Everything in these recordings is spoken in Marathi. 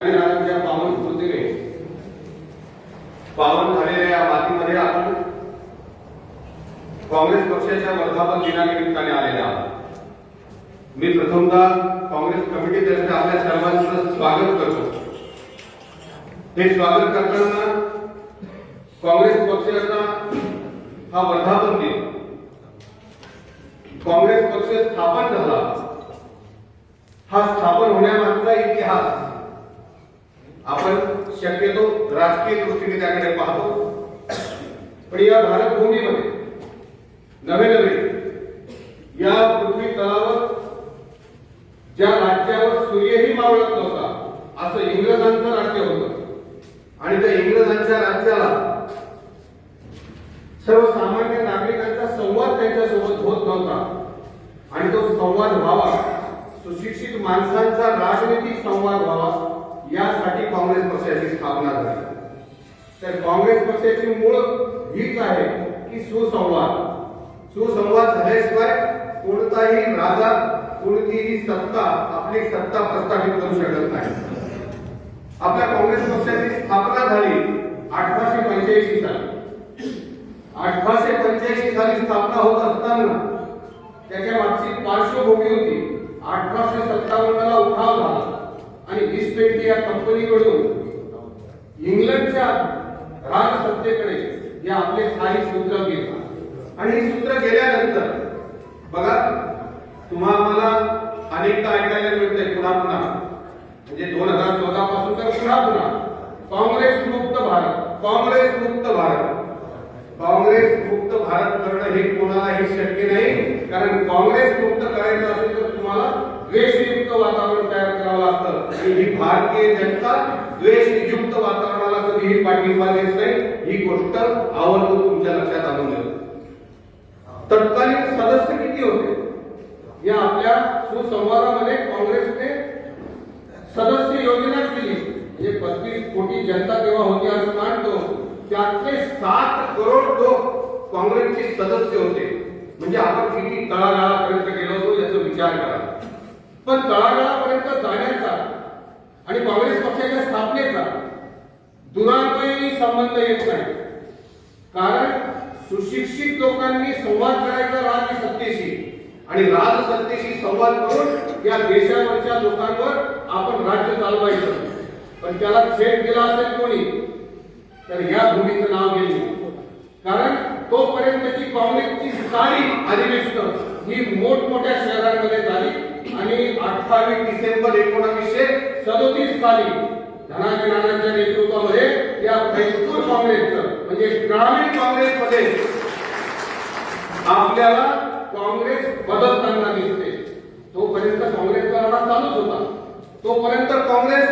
राजांच्या पावन स्मृतीने पावन झालेल्या या मातीमध्ये आपण काँग्रेस पक्षाच्या वर्धापन दिनानिमित्ताने आलेले आहोत। मी प्रथमतः काँग्रेस कमिटीतर्फे आपल्या सर्वांचं स्वागत करतो। हे स्वागत करताना काँग्रेस पक्षाचा हा वर्धापन दिन, काँग्रेस पक्ष स्थापन झाला, हा स्थापन होण्यामागचा इतिहास आपण शक्यतो राजकीय दृष्टीने त्याकडे पाहतो, पण या भारत भूमीमध्ये नवे या पृथ्वी तलावर ज्या राज्यावर सूर्यही मावळत नव्हता असं इंग्रजांचं राज्य होतं आणि त्या इंग्रजांच्या राज्याला सर्वसामान्य नागरिकांचा संवाद त्यांच्यासोबत होत नव्हता आणि तो संवाद व्हावा, सुशिक्षित माणसांचा राजनीतिक संवाद व्हावा यासाठी काँग्रेस पक्षाची स्थापना झाली। तर काँग्रेस पक्षाची मूळ हीच आहे की सुसंवाद झाल्याशिवाय कोणताही राजा कोणतीही सत्ता आपली सत्ता प्रस्थापित करू शकत नाही। आपल्या काँग्रेस पक्षाची स्थापना झाली 1885 साली। 1885 साली स्थापना होत असताना त्याच्या मागची पार्श्वभूमी होती 1857 ला उठाव झाला आणि ईस्ट इंडिया कंपनीकडून इंग्लंडच्या राजसत्तेकडे हे आपले स्थायी सूत्र गेले आणि ही सूत्र गेल्यानंतर बघा तुम्हाला अनेकदा ऐकायला मिळतंय पुन्हा पुन्हा, म्हणजे 2014 पासून तर पुन्हा पुन्हा काँग्रेस मुक्त भारत, काँग्रेस मुक्त भारत। काँग्रेस मुक्त भारत करणं हे कोणालाही शक्य नाही, कारण काँग्रेस मुक्त करायचं असेल तर तुम्हाला द्वेषयुक्त वातावरण तयार करावं लागतं आणि ही भारतीय जनता द्वेषयुक्त वातावरणाला कधीही पाठिंबा देत नाही, ही गोष्ट आवर्जून तुमच्या लक्षात आणून द्या। तत्कालीन सदस्य किती होते या आपल्या सुसंवादामध्ये काँग्रेसने सदस्य योजना केली, म्हणजे 35 कोटी जनता तेव्हा होती असं मानतो, त्यातले 7 करोड लोक काँग्रेसचे सदस्य होते। म्हणजे आपण किती तळागाळापर्यंत गेलो होतो याचा विचार करा। पण तळागाळापर्यंत जाण्याचा आणि काँग्रेस पक्षाच्या स्थापनेचा दुरान्वयी संबंध येत नाही, कारण सुशिक्षित लोकांनी संवाद करायचा राजसत्तेशी आणि राजसत्तेशी संवाद करून या देशावरच्या लोकांवर आपण राज्य चालवायचं। पण त्याला छेद दिला असेल कोणी तर या भूमीचं नाव घेईल, कारण तोपर्यंतची काँग्रेसची सारी अधिवेशनं ही मोठमोठ्या शहरांमध्ये झाली आणि 28 डिसेंबर 1937 साली धनाजी नानांच्या नेतृत्वामध्ये या फैजपूर काँग्रेसचं म्हणजे ग्रामीण काँग्रेसमध्ये आपल्याला काँग्रेस बदलताना दिसते। तोपर्यंत काँग्रेसचा लढा चालूच होता, तोपर्यंत काँग्रेस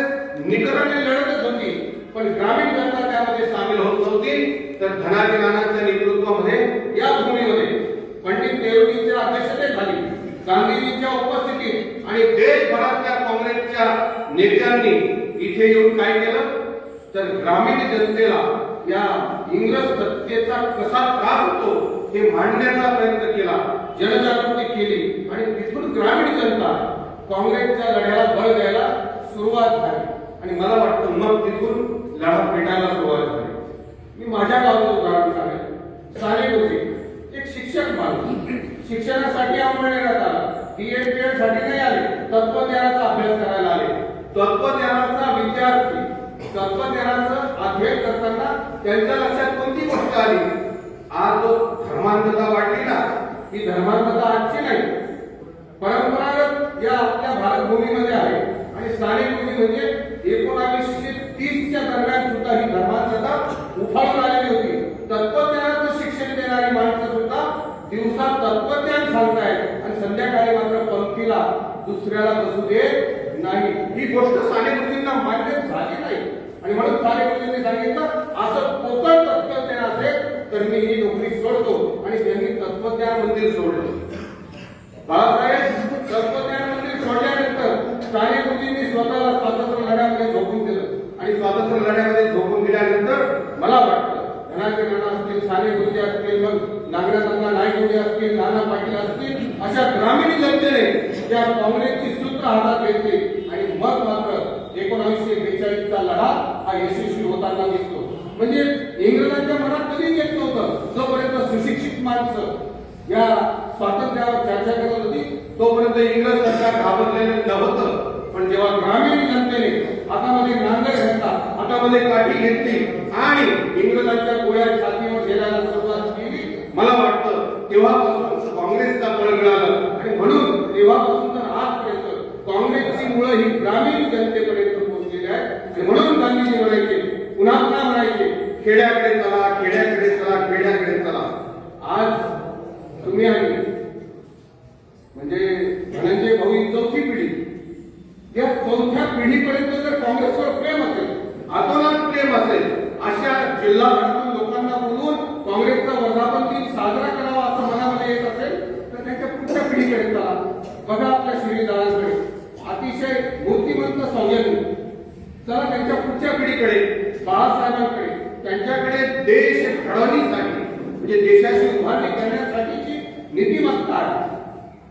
निकराने लढतच होती, पण ग्रामीण जनता त्यामध्ये सामील होत नव्हती। तर धनाजी नानांच्या नेतृत्वामध्ये या भूमीमध्ये पंडित नेहरूंच्या अध्यक्षतेखाली गांधीजींच्या उपस्थितीत आणि देशभरातल्या काँग्रेसच्या नेत्यांनी इथे येऊन काय केलं तर ग्रामीण जनतेला या इंग्रज सत्तेचा कसा त्रास होतो हे मांडण्याचा प्रयत्न केला, जनजागृती केली आणि तिथून ग्रामीण जनता काँग्रेसच्या लढ्याला बळ द्यायला सुरुवात झाली आणि मला वाटतं मग तिथून लढा पेटायला सुरुवात झाली। मी माझ्या गावचं उदाहरण सांगेन। सानेगुरुजी एक शिक्षक माणूस, शिक्षणासाठी अंमळनेरात आला, BA साठी नाही आले, तत्वज्ञानाचा अभ्यास करायला आले। तत्वज्ञानाचा विद्यार्थी तत्वज्ञानाचं अध्ययन करताना त्यांच्या लक्षात कोणती गोष्ट आली, आज जो धर्मांधता वाटली ना, ही धर्मांधता आजची नाही, परंपरागत या आपल्या भारत भूमीमध्ये आहे आणि सानेगुरुजी म्हणजे 1930 च्या दरम्यान सुद्धा ही धर्मांधता उफाळून आलेली होती। तत्वज्ञानाचं शिक्षण देणारी माणसं सुद्धा दिवसा तत्वज्ञान सांगतायत आणि संध्याकाळी मात्र पंक्तीला दुसऱ्याला बसू देत नाही। ही गोष्ट सानेगुरुजींना मान्य झाली नाही आणि म्हणून सानेगुरुजींनी सांगितलं असं पोकळ तत्वज्ञान असेल तर मी ही नोकरी सोडतो आणि त्यांनी तत्वज्ञान मंदिर सोडलं। बाळासाहेब तत्वज्ञान मंदिर सोडल्यानंतर सानेगुरुजींनी स्वतःला स्वातंत्र्य लढ्यामध्ये झोकून दिलं आणि स्वातंत्र्य लढ्यामध्ये झोकून दिल्यानंतर मला वाटतं धनाजी नाना असतील, सानेगुरुजी असतील, मग नागनाथांना नायगुरुजी असतील, नाना पाटील असतील, अशा ग्रामीण जनतेने या काँग्रेसची सूत्र हातात घेतली आणि मग मात्र 1942 प्रतिष्ठेचा लढा हा यशस्वी होताना दिसतो. म्हणजे इंग्रजांच्या मनात कधीच येत नव्हतं जोपर्यंत सुशिक्षित माणसं या स्वातंत्र्यावर चर्चा करत होती तोपर्यंत इंग्रज सरकार घाबरलेलं नव्हतं. पण जेव्हा ग्रामीण जनतेने हातामध्ये नांगर घेतला, हातामध्ये काठी घेतली आणि इंग्रजांच्या गोळ्या छातीवर झेलायला सुरुवात केली, मला वाटतं तेव्हापासून काँग्रेसचा बळ मिळालं. आणि म्हणून तेव्हापासून तर आजपर्यंत काँग्रेसची मुळं ही ग्रामीण जनतेपर्यंत पोहोचलेली आहे. म्हणून गांधीजी म्हणायचे, पुन्हा पुन्हा म्हणायचे, खेड्याकडे चला, खेड्याकडे चला, खेड्याकडे चला. आज तुम्ही आणि म्हणजे धनंजय भाऊ ही चौथी पिढी, या चौथ्या पिढीपर्यंत जर काँग्रेसवर प्रेम असेल, आतोनात प्रेम असेल, अशा जिल्हाभरातून लोकांना बोलवून काँग्रेसचा वर्धापन दिन साजरा करावा असं मनामध्ये येत असेल तर त्यांच्या पुढच्या पिढीकडे चला. बघा आपल्या श्रीदारांकडे अतिशय मूर्तिमंत संयमी, चला त्यांच्या पुढच्या पिढीकडे बाळासाहेबांकडे, त्यांच्याकडे देश घडवण्यासाठी म्हणजे देशाची उभारणी करण्यासाठीची नीतिमत्ता आहे,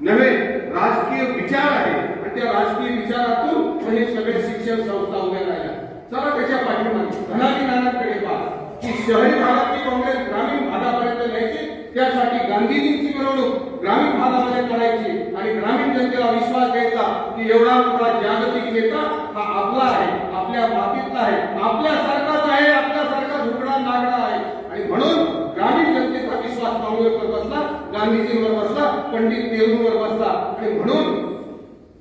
नव्हे राजकीय विचार आहे. आणि त्या राजकीय विचारातून हे सगळे शिक्षण संस्था उभ्या राहिल्या. चला त्याच्या पाठीमागे धनाधिकारांकडे पहा की शहरी भागातली काँग्रेस ग्रामीण भागापर्यंत न्यायची, त्यासाठी गांधीजींची मिरवणूक ग्रामीण भागामध्ये करायची आणि ग्रामीण जनतेला विश्वास द्यायचा की एवढा मोठा जागतिक नेता हा आपला आहे, आपल्या मातीतला आहे, आपल्यासारखाच आहे, आपल्यासारखा झुकणा नागडा आहे. आणि म्हणून ग्रामीण जनतेचा विश्वास काँग्रेसवर बसला, गांधीजींवर बसला, पंडित नेहरूंवर बसला. आणि म्हणून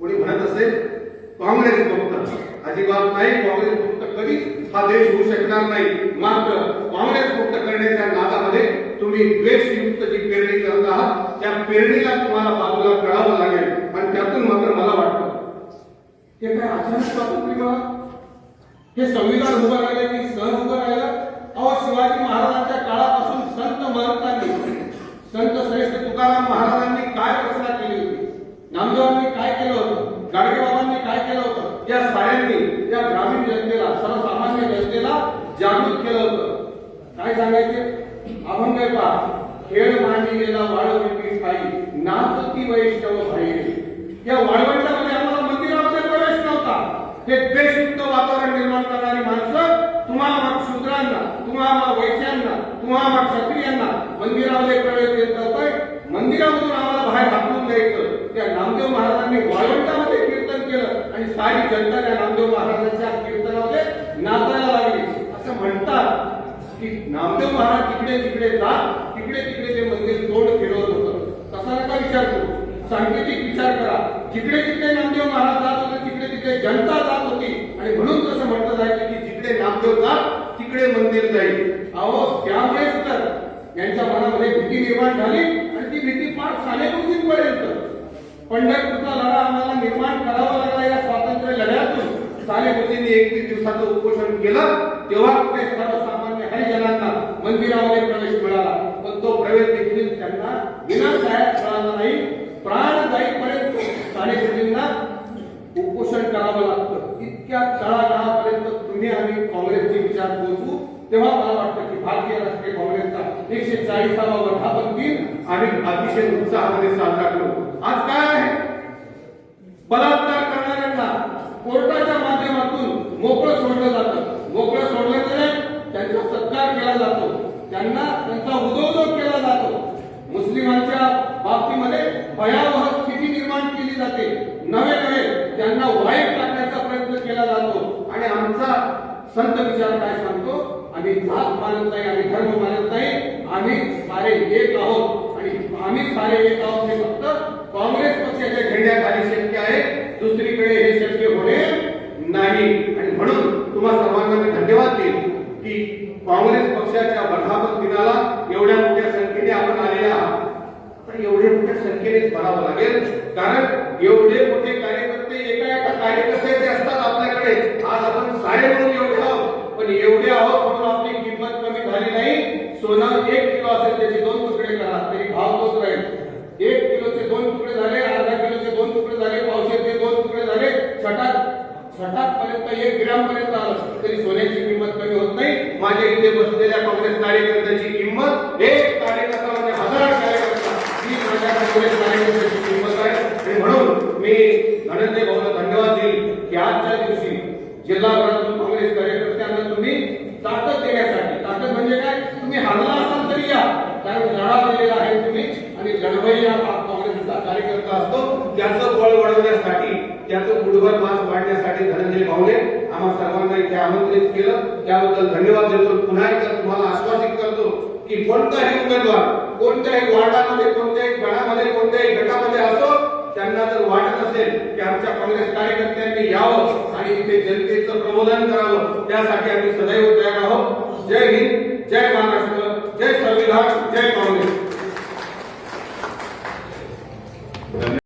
कोणी म्हणत असेल काँग्रेस मुक्त, अजिबात नाही. काँग्रेस मुक्त कधीच हा देश होऊ शकणार नाही. मात्र काँग्रेस मुक्त करण्याच्या नादामध्ये तुम्ही द्वेषयुक्त जी पेरणी करत आहात त्या पेरणीला तुम्हाला बाजूला करावं लागेल. आणि त्यातून मात्र मला वाटतं हे काय अचानक स्वातंत्र्य मिळालं, हे संविधान उभं राहिलं की सहज उभं राहिलं. अहो शिवाजी महाराजांच्या काळापासून संत महंतांनी, संत श्रेष्ठ तुकाराम महाराजांनी काय रचना केली होती, नामदेवांनी काय केलं होतं, गाडगेबाबांनी काय केलं होतं, या साऱ्यांनी या ग्रामीण जनतेला, सर्वसामान्य जनतेला जागृत केलं होतं. काय सांगायचे, अभंग पहा, खेळ मांडी गेला वाळवंटी ठाई, नाचती वैष्णव भाई. या वाळवंटामध्ये आम्हाला मंदिरामध्ये प्रवेश नव्हता. हे द्वेषयुक्त वातावरण निर्माण करणारी माणसं तुम्हाला शूद्रांना, तुम्हाला वैश्यांना, तुम्हाला क्षत्रियांना मंदिरामध्ये प्रवेश देत होते. मंदिरामधून आम्हाला बाहेर हाकलून द्यायचं. त्या नामदेव महाराजांनी वाळवंटामध्ये कीर्तन केलं आणि सारी जनता त्या नामदेव महाराजांच्या कीर्तनामध्ये नाचायला लागली. असं म्हणतात की नामदेव महाराज तिकडे तिकडे जात, तिकडे तिकडे ते मंदिर तोंड फिरवत होतं. तसा नका विचार करू, सांकेतिक विचार करा. जिकडे जिकडे नामदेव महाराज जात होते तिकडे तिकडे जनता जात होती. आणि म्हणून तसं म्हटलं जायचं की जिकडे नामदेव जात तिकडे मंदिर जाईल. अहो त्यामुळेच तर यांच्या मनामध्ये भीती निर्माण झाली आणि ती भीती फार सालेगुरुजींपर्यंत. पंढरपूरचा लढा आम्हाला निर्माण करावा लागला या स्वातंत्र्य लढ्यातून. सालेगुरुजींनी 21 दिवसाचं उपोषण केलं तेव्हा कुठे सर्वसामान्य हरिजनांना मंदिरामध्ये प्रवेश मिळाला. पण तो प्रवेश देखील त्यांना विनाशाळ्यात मिळाला नाही. प्राण जाईपर्यंत सालेगुरुजींना उपोषण करावं लागतं. इतक्या तळागाळापर्यंत तुम्ही आम्ही काँग्रेसचे विचार पोहोचू तेव्हा मला वाटतं की भारतीय राष्ट्रीय काँग्रेसचा 140वा वर्धापन दिन आम्ही अतिशय उत्साहामध्ये साजरा करू. आज काय आहे, बलात्कार करणाऱ्यांना कोर्टाच्या माध्यमातून मोकळं सोडलं जातं. मोकळं सोडलं गेलं, त्यांचा सत्कार केला जातो, त्यांना त्यांचा उदोउदो केला जातो. मुस्लिमांच्या बाबतीमध्ये भयावह स्थिती निर्माण केली जाते. नवे नवे त्यांना वाईट टाकण्याचा प्रयत्न केला जातो. आणि आमचा संत विचार काय सांगतो, आम्ही जात मानत नाही, आम्ही धर्म मानत नाही, आम्ही सारे एक आहोत. आणि आम्ही सारे एक आहोत हे फक्त काँग्रेस पक्षाच्या झेंड्याखाली शक्य आहे, दुसरीकडे हे शक्य होणे नाही. आणि म्हणून तुम्हा सर्वांना मी धन्यवाद देईन की काँग्रेस पक्षाच्या वर्धापन दिनाला एवढ्या मोठ्या संख्येने आपण आलेले आहात. तर एवढ्या मोठ्या संख्येने भरावं लागेल, कारण एवढे मोठे कार्यकर्ते एका कार्यकर्त्याचे असतात आपल्याकडे. आज आपण सारे म्हणून एवढे आहोत, पण एवढे आहोत म्हणून आपली किंमत कमी झाली नाही. सोनं 1 किलो असेल त्याचे 2 तुकडे करा तरी भाव तोच राहील. 1 किलोचे 2 तुकडे झाले, अर्धा किलोचे 2 तुकडे झाले, पावशेचे 2 तुकडे झाले, छटाक पर्यंत 1 ग्राम पर्यंत आलं तरी सोन्याची किंमत कमी होत नाही. माझ्या इथे बसलेल्या काँग्रेस कार्यकर्त्याची किंमत 1 कार्यकर्ता म्हणजे 1000 कार्यकर्ता ही माझ्या काँग्रेस कार्यकर्त्याची किंमत आहे. आणि म्हणून मी धनंजय भाऊला धन्यवाद देईल की आजच्या दिवशी जिल्हाभरातून काँग्रेस कार्यकर्ता असतो त्याचं बळ वाढवण्यासाठी त्याचं मुठभर मास वाढण्यासाठी धनंजय भाऊने आम्हा सर्वांना इथे आमंत्रित केलं. त्याबद्दल धन्यवाद देतो. पुन्हा एकदा तुम्हाला आश्वासित करतो की कोणताही उमेदवार कोणत्याही वार्डामध्ये कोणत्याही गणामध्ये कोणत्याही गटामध्ये असो त्यांना जर वाटत असेल की आमच्या काँग्रेस कार्यकर्त्यांनी यावं आणि इथे जनतेचं प्रबोधन करावं त्यासाठी आम्ही सदैव तयार आहोत. जय हिंद, जय महाराष्ट्र.